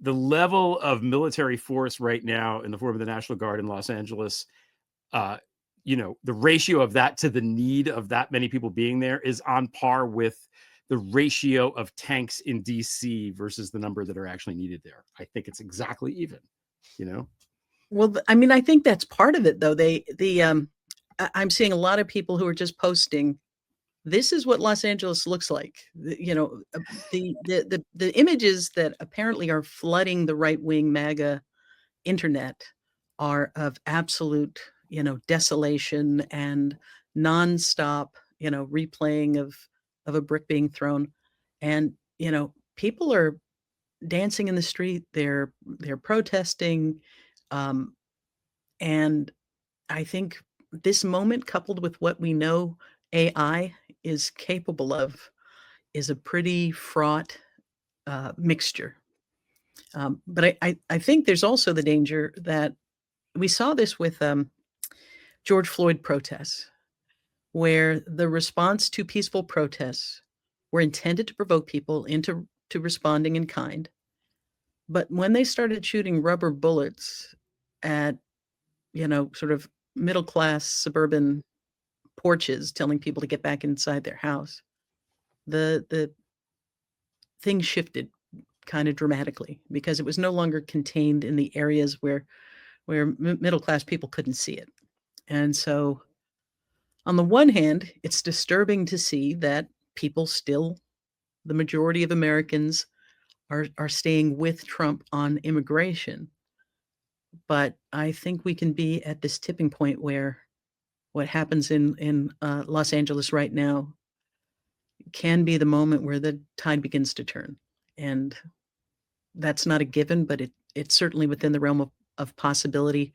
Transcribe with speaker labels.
Speaker 1: the level of military force right now in the form of the National Guard in Los Angeles, uh, the ratio of that to the need of that many people being there is on par with the ratio of tanks in DC versus the number that are actually needed there. I think it's exactly even, you know?
Speaker 2: Well, I mean, I think that's part of it, though. I'm seeing a lot of people who are just posting, this is what Los Angeles looks like. The images that apparently are flooding the right wing MAGA internet are of absolute, desolation and nonstop, replaying of a brick being thrown. And, people are dancing in the street, they're protesting. Um, and I think this moment, coupled with what we know AI is capable of, is a pretty fraught mixture. But I think there's also the danger that we saw this with George Floyd protests, where the response to peaceful protests were intended to provoke people into responding in kind. But when they started shooting rubber bullets at, sort of middle class suburban porches, telling people to get back inside their house, the thing shifted kind of dramatically because it was no longer contained in the areas where middle class people couldn't see it. And so, on the one hand, it's disturbing to see that people still, the majority of Americans, are staying with Trump on immigration. But I think we can be at this tipping point where what happens in Los Angeles right now can be the moment where the tide begins to turn. And that's not a given, but it's certainly within the realm of possibility.